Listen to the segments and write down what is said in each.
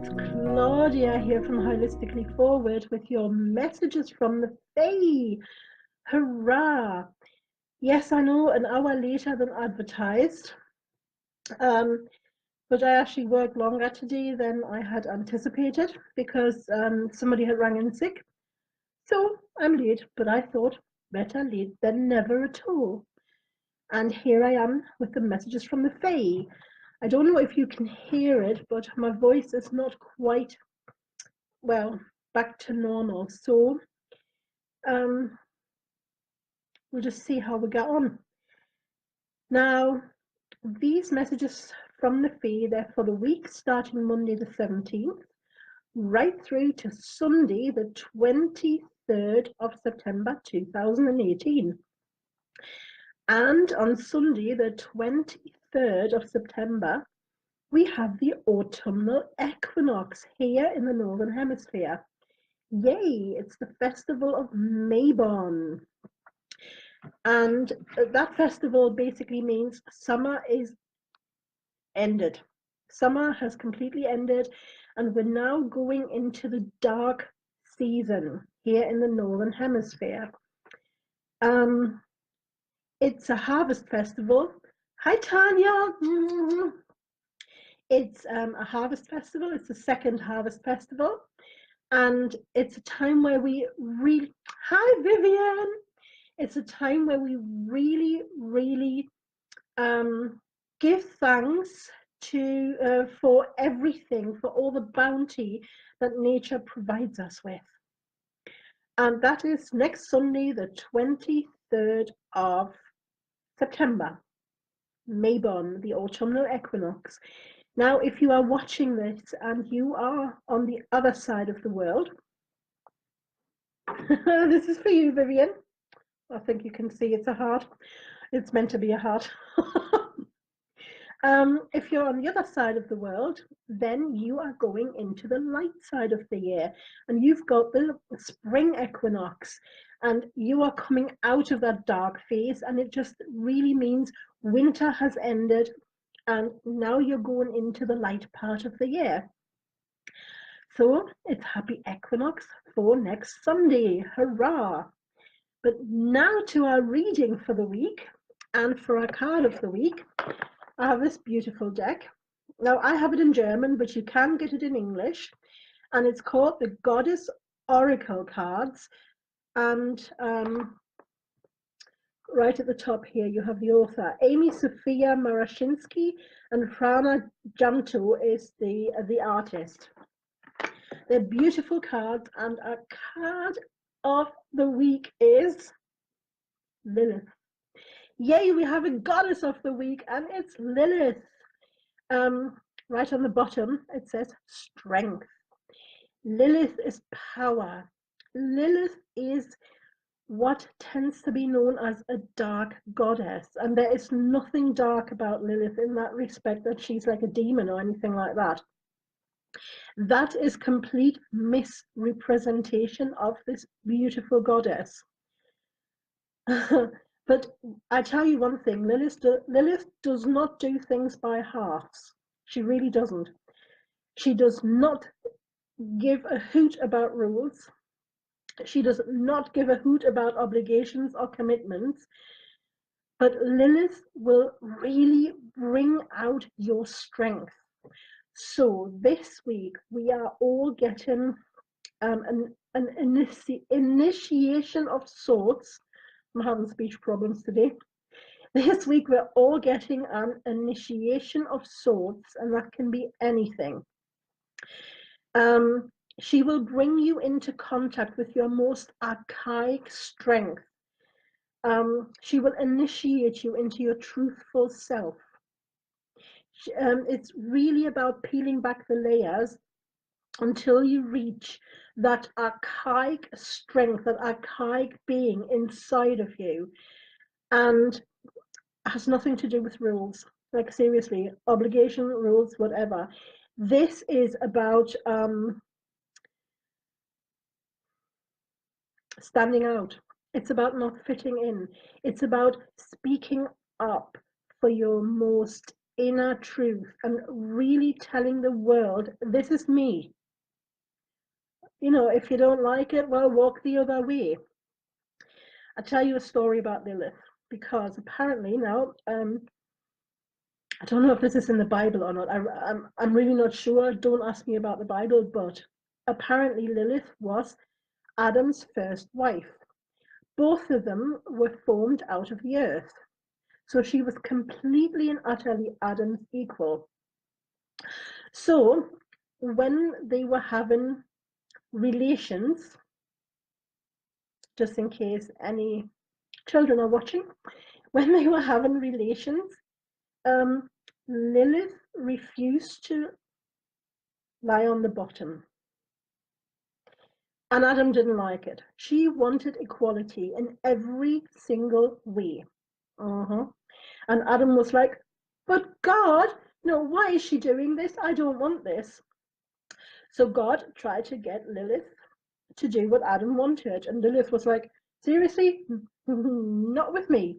it's Claudia here from Holistically Forward with your messages from the Fae. Hurrah! Yes, I know, an hour later than advertised, but I actually worked longer today than I had anticipated because somebody had rang in sick. So I'm late, but I thought better late than never at all. And here I am with the messages from the Fae. I don't know if you can hear it, but my voice is not quite, well, back to normal. So we'll just see how we get on. Now, these messages from the Fae, they're for the week starting Monday the 17th, right through to Sunday the 23rd of September 2018. And on Sunday the 23rd of September, we have the autumnal equinox here in the Northern Hemisphere. Yay, it's the festival of Mabon. And that festival basically means summer is ended. Summer has completely ended, and we're now going into the dark season here in the Northern Hemisphere. It's a harvest festival. Hi, Tanya. It's a harvest festival. It's the second harvest festival. And it's a time where we really, hi Vivian, it's a time where we really, really give thanks to for everything, for all the bounty that nature provides us with. And that is next Sunday, the 23rd of September, Mabon, the autumnal equinox. Now, if you are watching this and you are on the other side of the world, this is for you, Vivian. I think you can see it's a heart. It's meant to be a heart. If you're on the other side of the world, then you are going into the light side of the year, and you've got the spring equinox, and you are coming out of that dark phase, and it just really means winter has ended, and now you're going into the light part of the year. So it's happy equinox for next Sunday. Hurrah! But now to our reading for the week, and for our card of the week, I have this beautiful deck. Now, I have it in German, but you can get it in English, and it's called the Goddess Oracle Cards. And right at the top here, you have the author, Amy Sophia Marashinsky, and Frana Janto is the artist. They're beautiful cards, and our card of the week is Lilith. Yay, we have a goddess of the week, and it's Lilith. Right on the bottom, it says strength. Lilith is power. Lilith is what tends to be known as a dark goddess, and there is nothing dark about Lilith in that respect, that she's like a demon or anything like that. That is complete misrepresentation of this beautiful goddess. But I tell you one thing, Lilith does not do things by halves. She really doesn't. She does not give a hoot about rules. She does not give a hoot about obligations or commitments. But Lilith will really bring out your strength. So this week we are all getting an initiation of sorts. I'm having speech problems today. This week we're all getting an initiation of sorts, and that can be anything. She will bring you into contact with your most archaic strength. She will initiate you into your truthful self. It's really about peeling back the layers until you reach that archaic strength, that archaic being inside of you. And has nothing to do with rules. Like, seriously, obligation, rules, whatever. This is about standing out. It's about not fitting in. It's about speaking up for your most inner truth and really telling the world, this is me. You know, if you don't like it, well, walk the other way. I'll tell you a story about Lilith, because apparently now, I don't know if this is in the Bible or not. I'm really not sure. Don't ask me about the Bible, but apparently Lilith was Adam's first wife. Both of them were formed out of the earth. So she was completely and utterly Adam's equal. So when they were having relations, just in case any children are watching, when they were having relations, Lilith refused to lie on the bottom. And Adam didn't like it. She wanted equality in every single way. And Adam was like, but God, no, why is she doing this? I don't want this. So God tried to get Lilith to do what Adam wanted. And Lilith was like, seriously? Not with me.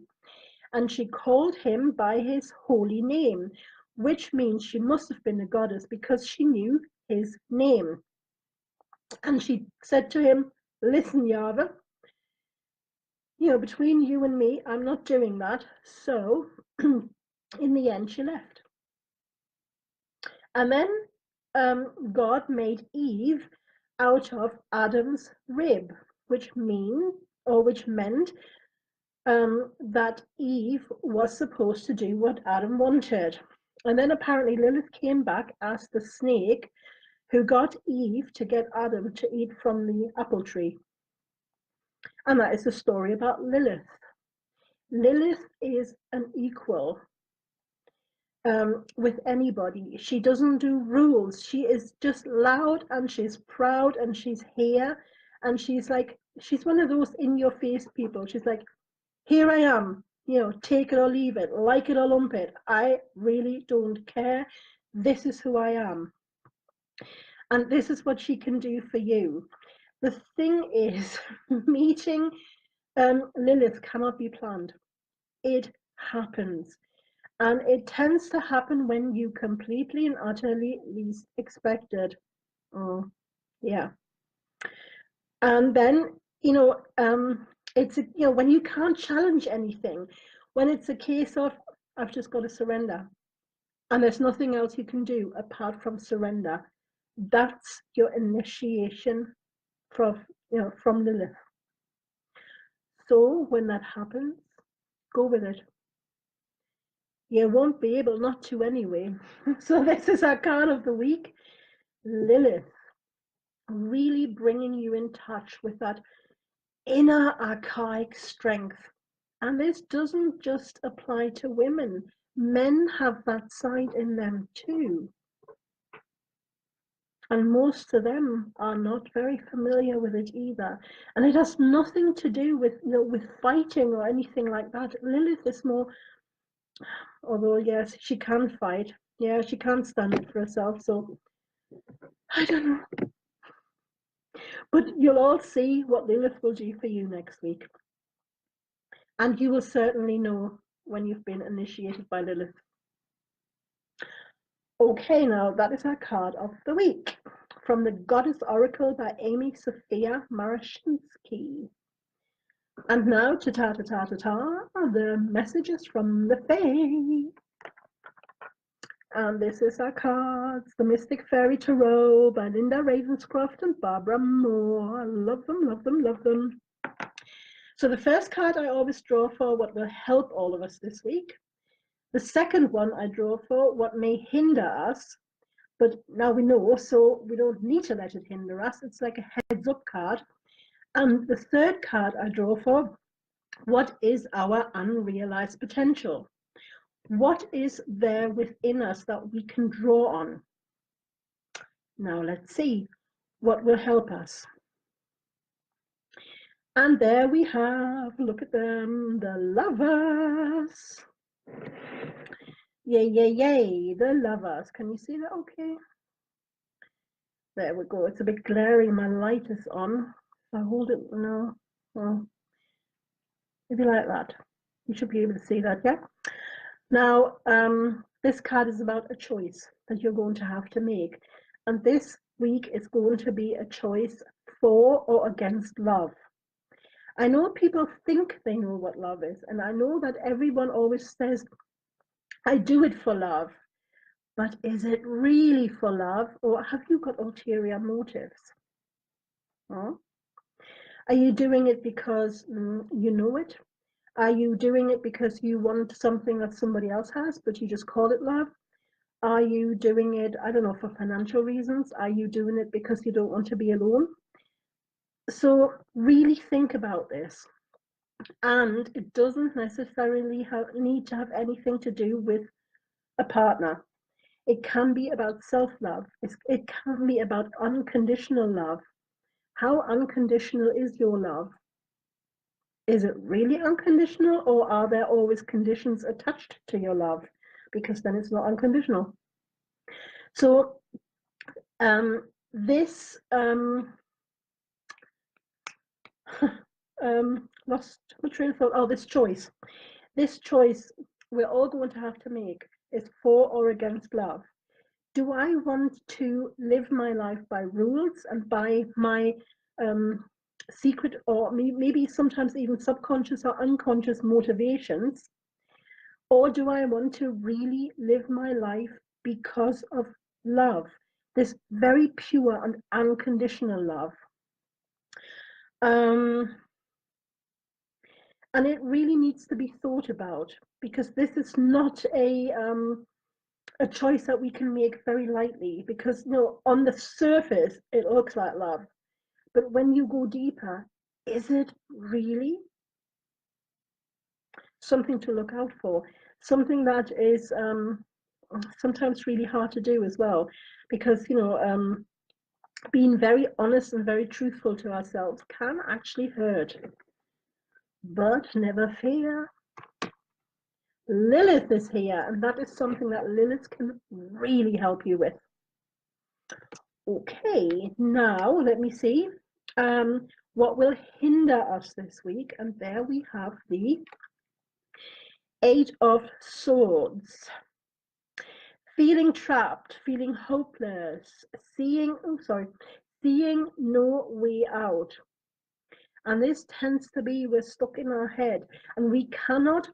And she called him by his holy name, which means she must have been a goddess because she knew his name. And she said to him, listen, Yahweh, you know, between you and me, I'm not doing that. So in the end, she left. And then God made Eve out of Adam's rib, which meant that Eve was supposed to do what Adam wanted. And then apparently Lilith came back as the snake who got Eve to get Adam to eat from the apple tree. And that is the story about Lilith. Lilith is an equal with anybody. She doesn't do rules. She is just loud and she's proud and she's here and she's like, she's one of those in your face people. She's like, here I am, you know, take it or leave it, like it or lump it. I really don't care. This is who I am. And this is what she can do for you. The thing is, meeting Lilith cannot be planned. It happens. And it tends to happen when you completely and utterly least expect it. Yeah. And then, you know, it's, you know, when you can't challenge anything, when it's a case of, I've just got to surrender, and there's nothing else you can do apart from surrender, that's your initiation from, you know, from Lilith. So when that happens, go with it. You won't be able not to anyway. So this is our card of the week. Lilith, really bringing you in touch with that inner archaic strength. And this doesn't just apply to women. Men have that side in them too. And most of them are not very familiar with it either. And it has nothing to do with, you know, with fighting or anything like that. Lilith is more, although yes, she can fight. Yeah, she can't stand it for herself. So I don't know. But you'll all see what Lilith will do for you next week. And you will certainly know when you've been initiated by Lilith. Okay, now that is our card of the week from the Goddess Oracle by Amy Sophia Marashinsky. And now, ta-ta-ta-ta-ta-ta, the messages from the Fae. And this is our cards, the Mystic Fairy Tarot by Linda Ravenscroft and Barbara Moore. I love them, love them, love them. So the first card I always draw for what will help all of us this week. The second one I draw for what may hinder us, but now we know, so we don't need to let it hinder us. It's like a heads up card. And the third card I draw for, what is our unrealized potential? What is there within us that we can draw on? Now let's see what will help us. And there we have, look at them, the Lovers. Yay, yay, yay, the Lovers. Can you see that okay? There we go. It's a bit glary. My light is on. If I hold it, no. Well, maybe like that. You should be able to see that, yeah? Now, This card is about a choice that you're going to have to make. And this week is going to be a choice for or against love. I know people think they know what love is, and I know that everyone always says, I do it for love. But is it really for love, or have you got ulterior motives? Huh? Are you doing it because you know it? Are you doing it because you want something that somebody else has, but you just call it love? Are you doing it, I don't know, for financial reasons? Are you doing it because you don't want to be alone? So really think about this. And it doesn't necessarily need to have anything to do with a partner. It can be about self-love. It can be about unconditional love. How unconditional is your love? Is it really unconditional, or are there always conditions attached to your love? Because then it's not unconditional. So this lost my train of thought. Oh, this choice. This choice we're all going to have to make is for or against love. Do I want to live my life by rules and by my secret, or maybe sometimes even subconscious or unconscious motivations? Or do I want to really live my life because of love, this very pure and unconditional love? And it really needs to be thought about, because this is not a choice that we can make very lightly, because on the surface it looks like love, but when you go deeper, is it really? Something to look out for, something that is sometimes really hard to do as well, because being very honest and very truthful to ourselves can actually hurt. But never fear, Lilith is here, and that is something that Lilith can really help you with. Okay, now let me see what will hinder us this week. And there we have the 8 of Swords. Feeling trapped, feeling hopeless, seeing no way out. And this tends to be, we're stuck in our head and we cannot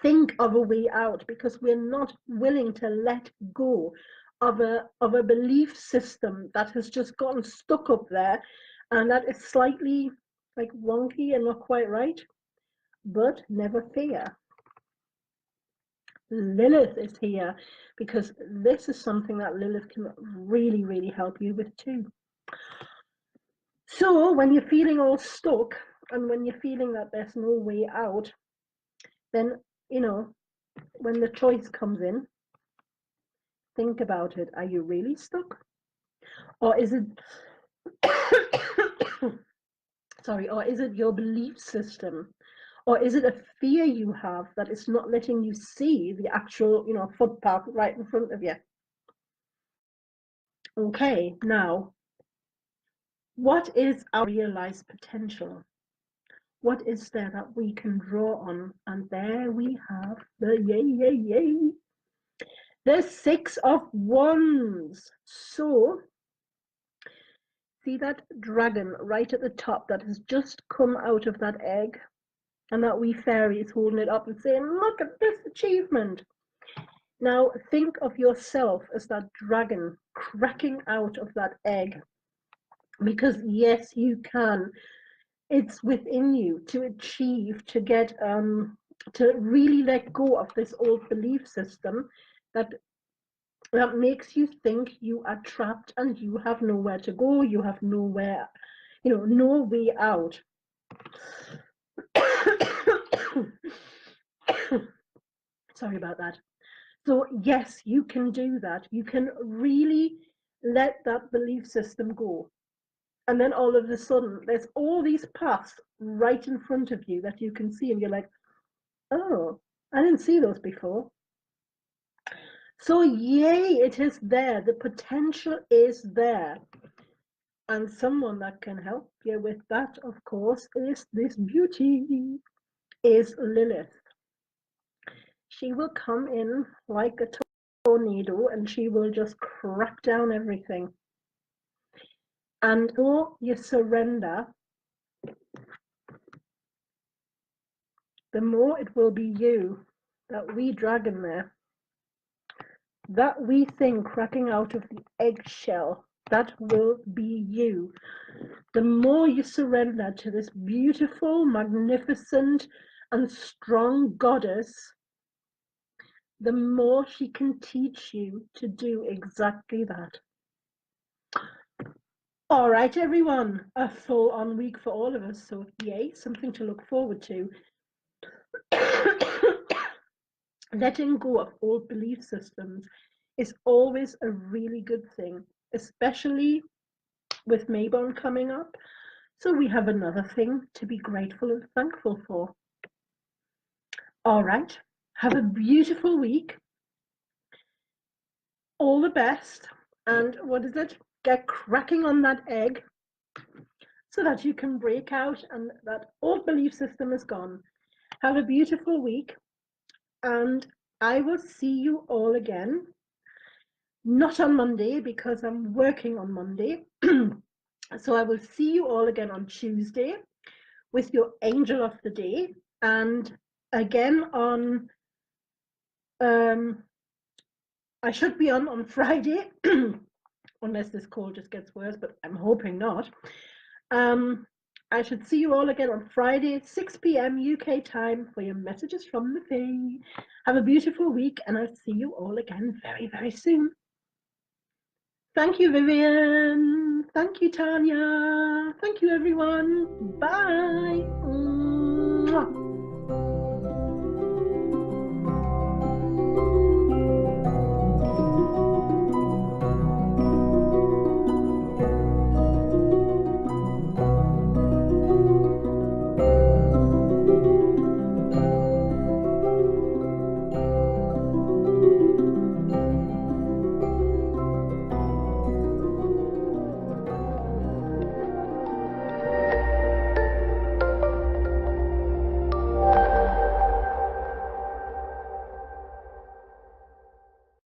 think of a way out, because we're not willing to let go of a belief system that has just gotten stuck up there, and that is slightly like wonky and not quite right. But never fear, Lilith is here, because this is something that Lilith can really, really help you with too. So when you're feeling all stuck and when you're feeling that there's no way out, then when the choice comes in, think about it. Are you really stuck? Or is it or is it your belief system? Or is it a fear you have that is not letting you see the actual, footpath right in front of you? Okay, now, what is our realized potential? What is there that we can draw on? And there we have the the 6 of Wands. So see that dragon right at the top that has just come out of that egg, and that wee fairy is holding it up and saying, look at this achievement. Now think of yourself as that dragon cracking out of that egg, because yes, you can. It's within you to achieve, to get to really let go of this old belief system that makes you think you are trapped and you have nowhere to go, you have nowhere, no way out. Sorry about that. So yes, you can do that. You can really let that belief system go. And then all of a sudden, there's all these paths right in front of you that you can see, and you're like, oh, I didn't see those before. So yay, it is there. The potential is there. And someone that can help you with that, of course, is this beauty, is Lilith. she will come in like a tornado and she will just crack down everything. And the more you surrender, the more it will be you, that wee dragon there, that wee thing cracking out of the eggshell, that will be you. The more you surrender to this beautiful, magnificent, and strong goddess, the more she can teach you to do exactly that. All right, everyone, a full-on week for all of us, so yay, something to look forward to. Letting go of old belief systems is always a really good thing, especially with Mayborn coming up. So we have another thing to be grateful and thankful for. All right, have a beautiful week. All the best. And what is it? Get cracking on that egg so that you can break out and that old belief system is gone. Have a beautiful week. And I will see you all again. Not on Monday because I'm working on Monday. So I will see you all again on Tuesday with your angel of the day. And again on, I should be on Friday, unless this call just gets worse, but I'm hoping not. I should see you all again on Friday at 6 p.m. UK time for your messages from the Fae. Have a beautiful week, and I'll see you all again very, very soon. Thank you, Vivian. Thank you, Tanya. Thank you, everyone. Bye.